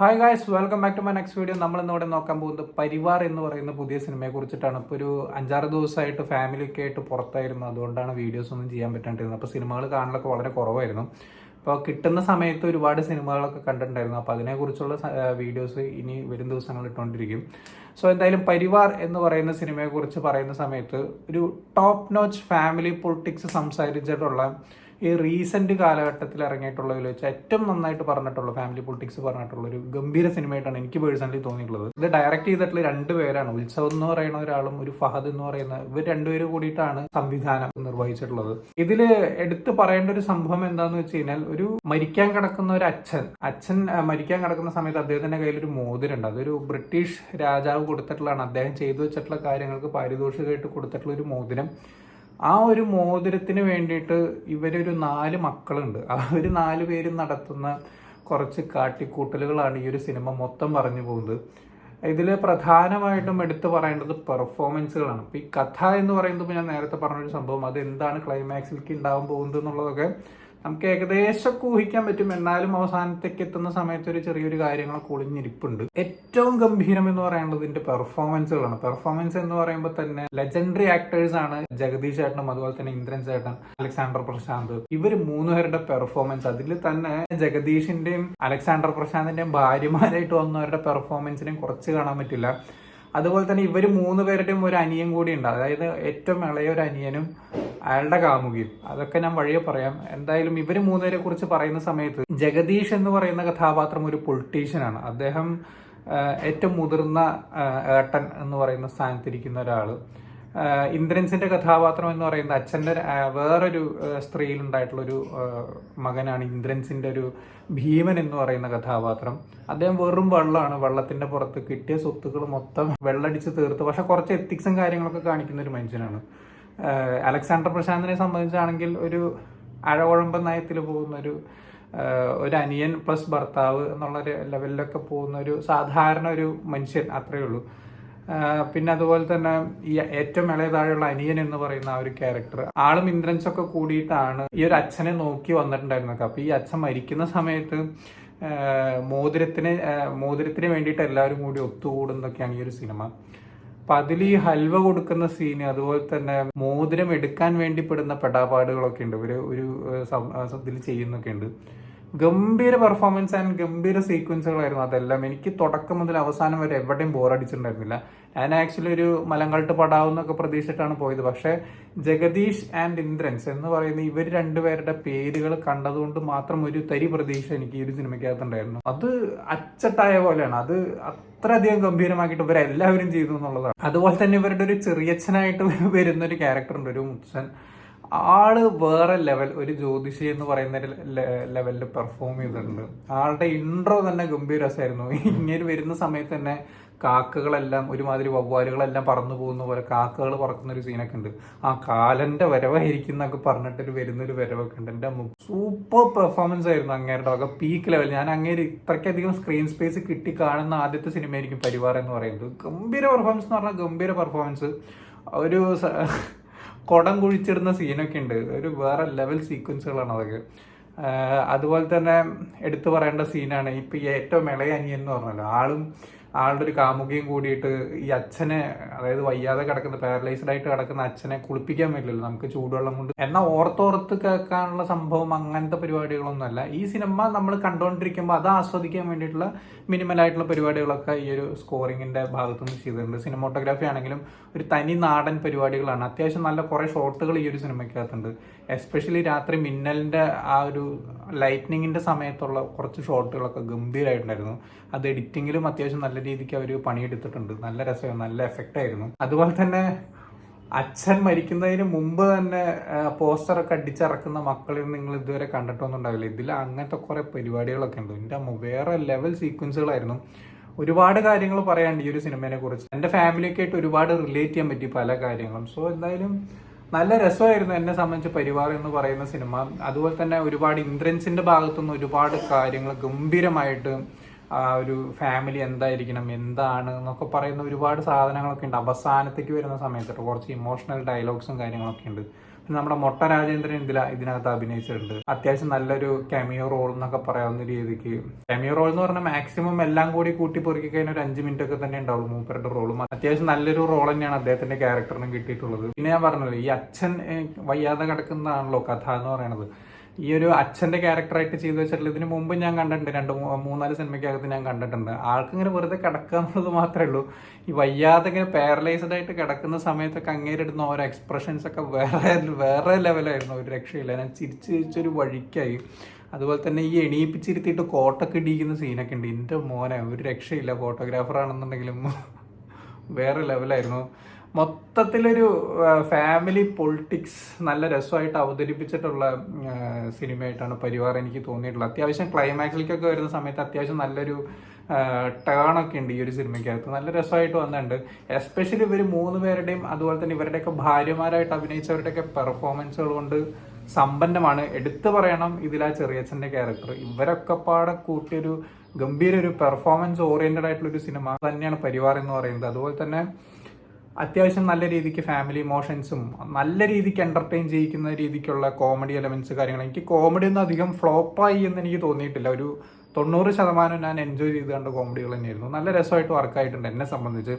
Hi guys, welcome back to my next video. നമ്മൾ ഇന്നിവിടെ നോക്കാൻ പോകുന്നത് പരിവാർ എന്ന് പറയുന്ന പുതിയ സിനിമയെ കുറിച്ചിട്ടാണ്. ഇപ്പോൾ ഒരു 5-6 ദിവസമായിട്ട് ഫാമിലിയൊക്കെ ആയിട്ട് പുറത്തായിരുന്നു, അതുകൊണ്ടാണ് വീഡിയോസ് ഒന്നും ചെയ്യാൻ പറ്റാണ്ടിരുന്നത്. അപ്പോൾ സിനിമകൾ കാണലൊക്കെ വളരെ കുറവായിരുന്നു. അപ്പോൾ കിട്ടുന്ന സമയത്ത് ഒരുപാട് സിനിമകളൊക്കെ കണ്ടിട്ടുണ്ടായിരുന്നു. അപ്പോൾ അതിനെക്കുറിച്ചുള്ള വീഡിയോസ് ഇനി വരും ദിവസങ്ങളിൽ ഇട്ടുകൊണ്ടിരിക്കും. സോ എന്തായാലും പരിവാർ എന്ന് പറയുന്ന സിനിമയെക്കുറിച്ച് പറയുന്ന സമയത്ത് ഒരു ടോപ്പ് നോച്ച് ഫാമിലി പൊളിറ്റിക്സ് സംസാരിച്ചിട്ടുള്ള ഈ റീസെന്റ് കാലഘട്ടത്തിൽ ഇറങ്ങിയിട്ടുള്ളതിൽ വെച്ച് ഏറ്റവും നന്നായിട്ട് പറഞ്ഞിട്ടുള്ള ഫാമിലി പൊളിറ്റിക്സ് പറഞ്ഞിട്ടുള്ള ഒരു ഗംഭീര സിനിമയായിട്ടാണ് എനിക്ക് പേഴ്സണലി തോന്നിയിട്ടുള്ളത്. ഇത് ഡയറക്റ്റ് ചെയ്തിട്ടുള്ള 2 പേരാണ്. ഉത്സവ് എന്ന് പറയുന്ന ഒരാളും ഒരു ഫഹദ് എന്ന് പറയുന്ന ഇവർ 2 പേരും കൂടിയിട്ടാണ് സംവിധാനം നിർവഹിച്ചിട്ടുള്ളത്. ഇതിൽ എടുത്തു പറയേണ്ട ഒരു സംഭവം എന്താന്ന് വെച്ച് കഴിഞ്ഞാൽ, ഒരു മരിക്കാൻ കിടക്കുന്ന ഒരു അച്ഛൻ മരിക്കാൻ കിടക്കുന്ന സമയത്ത് അദ്ദേഹത്തിന്റെ കയ്യിൽ ഒരു മോതിരമുണ്ട്. അതൊരു ബ്രിട്ടീഷ് രാജാവ് കൊടുത്തിട്ടുള്ളതാണ്. അദ്ദേഹം ചെയ്തു വെച്ചിട്ടുള്ള കാര്യങ്ങൾക്ക് പാരിതോഷികമായിട്ട് കൊടുത്തിട്ടുള്ള ഒരു മോതിരം. ആ ഒരു മോതിരത്തിന് വേണ്ടിയിട്ട് ഇവരൊരു 4 മക്കളുണ്ട്. ആ ഒരു 4 പേരും നടത്തുന്ന കുറച്ച് കാട്ടിക്കൂട്ടലുകളാണ് ഈ ഒരു സിനിമ മൊത്തം പറഞ്ഞു പോകുന്നത്. ഇതിൽ പ്രധാനമായിട്ടും എടുത്തു പറയേണ്ടത് പെർഫോമൻസുകളാണ്. ഇപ്പം ഈ കഥ എന്ന് പറയുന്നത് ഞാൻ നേരത്തെ പറഞ്ഞൊരു സംഭവം, അത് എന്താണ് ക്ലൈമാക്സിലേക്ക് ഉണ്ടാവാൻ പോകുന്നത് എന്നുള്ളതൊക്കെ നമുക്ക് ഏകദേശം ഊഹിക്കാൻ പറ്റും. എന്നാലും അവസാനത്തേക്ക് എത്തുന്ന സമയത്ത് ഒരു ചെറിയൊരു കാര്യങ്ങളൊക്കെ ഒളിഞ്ഞിരിപ്പുണ്ട്. ഏറ്റവും ഗംഭീരം എന്ന് പറയുന്നത് ഇതിന്റെ പെർഫോമൻസുകളാണ്. പെർഫോമൻസ് എന്ന് പറയുമ്പോൾ തന്നെ ലെജൻഡറി ആക്ടേഴ്സ് ആണ്. ജഗദീഷ് ചേട്ടനും അതുപോലെ തന്നെ ഇന്ദ്രൻ ചേട്ടൻ, അലക്സാണ്ടർ പ്രശാന്ത്, ഇവർ 3 പേരുടെ പെർഫോമൻസ്, അതിൽ തന്നെ ജഗദീഷിന്റെയും അലക്സാണ്ടർ പ്രശാന്തിന്റെയും ഭാര്യമാരായിട്ട് വന്നവരുടെ പെർഫോമൻസിനെയും കുറച്ച് കാണാൻ പറ്റില്ല. അതുപോലെ തന്നെ ഇവർ 3 പേരുടെയും ഒരു അനിയൻ കൂടി ഉണ്ട്. അതായത് ഏറ്റവും ഇളയ ഒരു അനിയനും അയാളുടെ കാമുകിയും. അതൊക്കെ ഞാൻ വഴിയെ പറയാം. എന്തായാലും ഇവർ 3 പേരെ കുറിച്ച് പറയുന്ന സമയത്ത് ജഗദീഷ് എന്ന് പറയുന്ന കഥാപാത്രം ഒരു പൊളിറ്റീഷ്യനാണ്. അദ്ദേഹം ഏറ്റവും മുതിർന്ന ഏട്ടൻ എന്ന് പറയുന്ന സ്ഥാനത്തിരിക്കുന്ന ഒരാള്. ഇന്ദ്രൻസിന്റെ കഥാപാത്രം എന്ന് പറയുന്നത് അച്ഛൻ്റെ വേറൊരു സ്ത്രീയിലുണ്ടായിട്ടുള്ളൊരു മകനാണ് ഇന്ദ്രൻസിന്റെ ഒരു ഭീമൻ എന്ന് പറയുന്ന കഥാപാത്രം. അദ്ദേഹം വെറും വെള്ളമാണ്. വെള്ളത്തിന്റെ പുറത്ത് കിട്ടിയ സ്വത്തുക്കൾ മൊത്തം വെള്ളടിച്ച് തീർത്ത്, പക്ഷെ കുറച്ച് എത്തിക്സും കാര്യങ്ങളൊക്കെ കാണിക്കുന്ന ഒരു മനുഷ്യനാണ്. അലക്സാണ്ടർ പ്രശാന്തിനെ സംബന്ധിച്ചാണെങ്കിൽ ഒരു അഴകുഴമ്പൻ നയത്തിൽ പോകുന്ന ഒരു അനിയൻ പ്ലസ് ഭർത്താവ് എന്നുള്ള ലെവലിലൊക്കെ പോകുന്ന ഒരു സാധാരണ ഒരു മനുഷ്യൻ, അത്രയേ ഉള്ളൂ. പിന്നെ അതുപോലെ തന്നെ ഈ ഏറ്റവും ഇളയ താഴെയുള്ള അനിയൻ എന്ന് പറയുന്ന ആ ഒരു ക്യാരക്ടർ, ആളും ഇന്ദ്രൻസൊക്കെ കൂടിയിട്ടാണ് ഈ ഒരു അച്ഛനെ നോക്കി വന്നിട്ടുണ്ടായിരുന്നത്. അപ്പൊ ഈ അച്ഛൻ മരിക്കുന്ന സമയത്ത് മോതിരത്തിന് വേണ്ടിയിട്ട് എല്ലാവരും കൂടി ഒത്തുകൂടുന്നതൊക്കെയാണ് ഈ ഒരു സിനിമ. അപ്പൊ അതിൽ ഈ ഹൽവ കൊടുക്കുന്ന സീന്, അതുപോലെ തന്നെ മോതിരം എടുക്കാൻ വേണ്ടി പെടുന്ന പെടാപാടുകളൊക്കെ ഉണ്ട്. ഒരു ഇതിൽ ചെയ്യുന്നൊക്കെ ഉണ്ട്. ഗംഭീര പെർഫോമൻസ് ആൻഡ് ഗംഭീര സീക്വൻസുകളായിരുന്നു അതെല്ലാം. എനിക്ക് തുടക്കം മുതൽ അവസാനം വരെ എവിടെയും ബോറടിച്ചിട്ടുണ്ടായിരുന്നില്ല. ഞാൻ ആക്ച്വലി ഒരു മലങ്കൾട്ട് പടാവുന്നൊക്കെ പ്രതീക്ഷിച്ചിട്ടാണ് പോയത്. പക്ഷെ ജഗദീഷ് ആൻഡ് ഇന്ദ്രൻസ് എന്ന് പറയുന്ന ഇവർ 2 പേരുടെ പേരുകൾ കണ്ടതുകൊണ്ട് മാത്രം ഒരു തരി പ്രതീക്ഷ എനിക്ക് ഈ ഒരു സിനിമയ്ക്കകത്തുണ്ടായിരുന്നു. അത് അച്ചട്ടായ പോലെയാണ്. അത് അത്രയധികം ഗംഭീരമാക്കിയിട്ട് ഇവരെല്ലാവരും ചെയ്തു എന്നുള്ളതാണ്. അതുപോലെ തന്നെ ഇവരുടെ ഒരു ചെറിയച്ഛനായിട്ട് വരുന്ന ഒരു ക്യാരക്ടർ ഉണ്ട്, ഒരു മുത്തച്ഛൻ. ആള് വേറെ ലെവൽ, ഒരു ജ്യോതിഷി എന്ന് പറയുന്ന ലെവലിൽ പെർഫോം ചെയ്തിട്ടുണ്ട്. ആളുടെ ഇൻട്രോ തന്നെ ഗംഭീര രസമായിരുന്നു. ഇങ്ങനെ വരുന്ന സമയത്ത് തന്നെ കാക്കകളെല്ലാം ഒരുമാതിരി വവ്വാലുകളെല്ലാം പറന്നു പോകുന്ന പോലെ കാക്കകൾ പറക്കുന്ന ഒരു സീനൊക്കെ ഉണ്ട്. ആ കാലന്റെ വരവായിരിക്കും എന്നൊക്കെ പറഞ്ഞിട്ട് വരുന്നൊരു വരവൊക്കെ ഉണ്ട്. എൻ്റെ സൂപ്പർ പെർഫോമൻസ് ആയിരുന്നു അങ്ങേരുടെ വക, പീക്ക് ലെവൽ. ഞാൻ അങ്ങേര് ഇത്രയ്ക്കധികം സ്ക്രീൻ സ്പേസ് കിട്ടി കാണുന്ന ആദ്യത്തെ സിനിമയായിരിക്കും പരിവാർ എന്ന് പറയുന്നത്. ഗംഭീര പെർഫോമൻസ് എന്ന് പറഞ്ഞാൽ ഗംഭീര പെർഫോമൻസ്. ഒരു കുടം കുഴിച്ചിടുന്ന സീനൊക്കെ ഉണ്ട്. ഒരു വേറെ ലെവൽ സീക്വൻസുകളാണ് അതൊക്കെ. അതുപോലെ തന്നെ എടുത്തു പറയേണ്ട സീനാണ് ഇപ്പൊ ഈ ഏറ്റവും ഇളയ അനിയൻ എന്ന് പറഞ്ഞല്ലോ, ആളുടെ ഒരു കാമുകിയും കൂടിയിട്ട് ഈ അച്ഛനെ, അതായത് വയ്യാതെ കിടക്കുന്ന പാരലൈസ്ഡ് ആയിട്ട് കിടക്കുന്ന അച്ഛനെ കുളിപ്പിക്കാൻ പറ്റില്ലല്ലോ നമുക്ക് ചൂടുവെള്ളം കൊണ്ട്. എന്നാൽ ഓർത്തോർത്ത് കേൾക്കാനുള്ള സംഭവം അങ്ങനത്തെ പരിപാടികളൊന്നുമല്ല. ഈ സിനിമ നമ്മൾ കണ്ടുകൊണ്ടിരിക്കുമ്പോൾ അത് ആസ്വദിക്കാൻ വേണ്ടിയിട്ടുള്ള മിനിമലായിട്ടുള്ള പരിപാടികളൊക്കെ ഈ ഒരു സ്കോറിങ്ങിന്റെ ഭാഗത്തുനിന്ന് ചെയ്തിട്ടുണ്ട്. സിനിമോട്ടോഗ്രാഫി ആണെങ്കിലും ഒരു തനി നാടൻ പരിപാടികളാണ്. അത്യാവശ്യം നല്ല കുറെ ഷോട്ടുകൾ ഈ ഒരു സിനിമയ്ക്കകത്തുണ്ട്. എസ്പെഷ്യലി രാത്രി മിന്നലിന്റെ ആ ഒരു ലൈറ്റ്നിങ്ങിന്റെ സമയത്തുള്ള കുറച്ച് ഷോട്ടുകളൊക്കെ ഗംഭീരമായിട്ടുണ്ടായിരുന്നു. അത് എഡിറ്റിങ്ങിലും അത്യാവശ്യം നല്ല രീതിക്ക് അവർ പണിയെടുത്തിട്ടുണ്ട്. നല്ല രസമായിരുന്നു, നല്ല എഫക്റ്റ് ആയിരുന്നു. അതുപോലെ തന്നെ അച്ഛൻ മരിക്കുന്നതിന് മുമ്പ് തന്നെ പോസ്റ്ററൊക്കെ അടിച്ചിറക്കുന്ന മക്കളിൽ നിങ്ങൾ ഇതുവരെ കണ്ടിട്ടൊന്നും ഉണ്ടാവില്ല. ഇതിൽ അങ്ങനത്തെ കുറെ പരിപാടികളൊക്കെ ഉണ്ട്. എൻ്റെ വേറെ ലെവൽ സീക്വൻസുകളായിരുന്നു. ഒരുപാട് കാര്യങ്ങൾ പറയാണ്ട് ഈ ഒരു സിനിമയെ കുറിച്ച്. എൻ്റെ ഫാമിലിയൊക്കെ ആയിട്ട് ഒരുപാട് റിലേറ്റ് ചെയ്യാൻ പറ്റി പല കാര്യങ്ങളും. സോ എന്തായാലും നല്ല രസമായിരുന്നു എന്നെ സംബന്ധിച്ച് പരിവാർ എന്ന് പറയുന്ന സിനിമ. അതുപോലെ തന്നെ ഒരുപാട് ഇന്ദ്രൻസിന്റെ ഭാഗത്തുനിന്ന് ഒരുപാട് കാര്യങ്ങൾ ഗംഭീരമായിട്ട് ഒരു ഫാമിലി എന്തായിരിക്കണം, എന്താണ് എന്നൊക്കെ പറയുന്ന ഒരുപാട് സാധനങ്ങളൊക്കെ ഉണ്ട്. അവസാനത്തേക്ക് വരുന്ന സമയത്ത് കുറച്ച് ഇമോഷണൽ ഡയലോഗ്സും കാര്യങ്ങളൊക്കെ ഉണ്ട്. നമ്മുടെ മൊട്ട രാജേന്ദ്രൻ ഇതിനകത്ത് അഭിനയിച്ചിട്ടുണ്ട്. അത്യാവശ്യം നല്ലൊരു കെമിയോ റോൾ എന്നൊക്കെ പറയാവുന്ന രീതിക്ക്. കെമിയോ റോൾ എന്ന് പറഞ്ഞാൽ മാക്സിമം എല്ലാം കൂടി കൂട്ടി പൊറുക്കി കഴിഞ്ഞാൽ ഒരു 5 മിനിറ്റ് ഒക്കെ തന്നെ ഉണ്ടാവുള്ളൂ മൂപ്പരുടെ റോളും. അത്യാവശ്യം നല്ലൊരു റോൾ തന്നെയാണ് അദ്ദേഹത്തിന്റെ ക്യാരക്ടറിനും കിട്ടിയിട്ടുള്ളത്. പിന്നെ ഞാൻ പറഞ്ഞല്ലോ, ഈ അച്ഛൻ വയ്യാതെ കിടക്കുന്നതാണല്ലോ കഥ എന്ന് പറയുന്നത്. ഈ ഒരു അച്ഛന്റെ ക്യാരക്ടറായിട്ട് ചെയ്തു വെച്ചിട്ടുള്ള ഇതിന് മുമ്പ് ഞാൻ കണ്ടിട്ടുണ്ട്, 2-3-4 സിനിമയ്ക്കകത്ത് ഞാൻ കണ്ടിട്ടുണ്ട്. ആൾക്ക് ഇങ്ങനെ വെറുതെ കിടക്കുക എന്നുള്ളത് മാത്രമേ ഉള്ളൂ. ഈ വയ്യാതെ ഇങ്ങനെ പാരലൈസ്ഡ് ആയിട്ട് കിടക്കുന്ന സമയത്തൊക്കെ അങ്ങേരിടുന്ന ഓരോ എക്സ്പ്രഷൻസ് ഒക്കെ വേറെ ലെവലായിരുന്നു. ഒരു രക്ഷയില്ല. ഞാൻ ചിരിച്ചൊരു വഴിക്കായി. അതുപോലെ തന്നെ ഈ എണീപ്പിച്ചിരുത്തിയിട്ട് കോട്ടൊക്കെ ഇടിക്കുന്ന സീനൊക്കെ ഉണ്ട്. എൻ്റെ മോനെ ഒരു രക്ഷയില്ല. ഫോട്ടോഗ്രാഫർ ആണെന്നുണ്ടെങ്കിലും വേറെ ലെവലായിരുന്നു. മൊത്തത്തിലൊരു ഫാമിലി പൊളിറ്റിക്സ് നല്ല രസമായിട്ട് അവതരിപ്പിച്ചിട്ടുള്ള സിനിമയായിട്ടാണ് പരിവാർ എനിക്ക് തോന്നിയിട്ടുള്ളത്. അത്യാവശ്യം ക്ലൈമാക്സിലേക്കൊക്കെ വരുന്ന സമയത്ത് അത്യാവശ്യം നല്ലൊരു ടേണൊക്കെ ഉണ്ട് ഈ ഒരു സിനിമയ്ക്കകത്ത്. നല്ല രസമായിട്ട് വന്നിട്ടുണ്ട്. എസ്പെഷ്യലി ഇവർ 3 പേരുടെയും അതുപോലെ തന്നെ ഇവരുടെയൊക്കെ ഭാര്യമാരായിട്ട് അഭിനയിച്ചവരുടെയൊക്കെ പെർഫോമൻസുകൾ കൊണ്ട് സമ്പന്നമാണ്. എടുത്തു പറയണം ഇതിലാ ചെറിയച്ഛൻ്റെ ക്യാരക്ടർ. ഇവരൊക്കെ പാടെ കൂട്ടിയൊരു ഗംഭീര ഒരു പെർഫോമൻസ് ഓറിയന്റഡ് ആയിട്ടുള്ള ഒരു സിനിമ തന്നെയാണ് പരിവാർ എന്ന് പറയുന്നത്. അതുപോലെ തന്നെ അത്യാവശ്യം നല്ല രീതിക്ക് ഫാമിലി ഇമോഷൻസും നല്ല രീതിക്ക് എന്റർടൈൻ ചെയ്യിക്കുന്ന രീതിക്കുള്ള കോമഡി എലമെന്റ്സ് കാര്യങ്ങൾ. എനിക്ക് കോമഡി ഒന്നും അധികം ഫ്ലോപ്പായി എന്ന് എനിക്ക് തോന്നിയിട്ടില്ല. ഒരു 90% ഞാൻ എൻജോയ് ചെയ്ത് കണ്ട കോമഡികൾ തന്നെയായിരുന്നു. നല്ല രസമായിട്ട് വർക്കായിട്ടുണ്ട് എന്നെ സംബന്ധിച്ച്.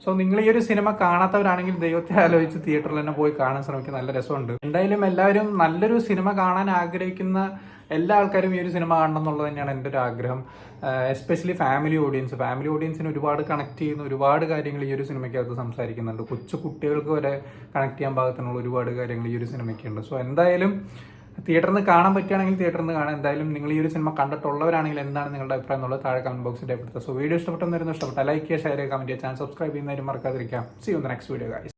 സോ നിങ്ങൾ ഈ ഒരു സിനിമ കാണാത്തവരാണെങ്കിൽ ദൈവത്തെ ആലോചിച്ച് തിയേറ്ററിൽ തന്നെ പോയി കാണാൻ ശ്രമിക്കും. നല്ല രസമുണ്ട്. എന്തായാലും എല്ലാവരും നല്ലൊരു സിനിമ കാണാൻ ആഗ്രഹിക്കുന്ന എല്ലാ ആൾക്കാരും ഈ ഒരു സിനിമ കാണണം എന്നുള്ളത് തന്നെയാണ് എൻ്റെ ഒരു ആഗ്രഹം. എസ്പെഷ്യലി ഫാമിലി ഓഡിയൻസിന് ഒരുപാട് കണക്ട് ചെയ്യുന്ന ഒരുപാട് കാര്യങ്ങൾ ഈ ഒരു സിനിമയ്ക്കകത്ത് സംസാരിക്കുന്നുണ്ട്. കൊച്ചു കുട്ടികൾക്ക് വരെ കണക്ട് ചെയ്യാൻ പാകത്തിനുള്ള ഒരുപാട് കാര്യങ്ങൾ ഈ ഒരു സിനിമയ്ക്കുണ്ട്. സോ എന്തായാലും തിയേറ്ററിൽ നിന്ന് കാണാൻ പറ്റുകയാണെങ്കിൽ തിയേറ്ററിൽ നിന്ന് കാണാം. എന്തായാലും നിങ്ങൾ ഈ ഒരു സിനിമ കണ്ടിട്ടുള്ളവരാണെങ്കിൽ എന്താണ് നിങ്ങളുടെ അഭിപ്രായം എന്നുള്ളത് താഴെ കമന്റ് ബോക്സിൽ രേഖപ്പെടുത്തുക. സോ വീഡിയോ ഇഷ്ടപ്പെട്ടെന്നിരുന്നു, ഇഷ്ടപ്പെട്ട ലൈക്ക് ചെയ്യുക, ഷെയർ ചെയ്യുക, കമന്റ് ചെയ്യുക, ചാനൽ സബ്സ്ക്രൈബ് ചെയ്യുന്നവരും മറക്കാതിരിക്കാം. See you in the next video guys.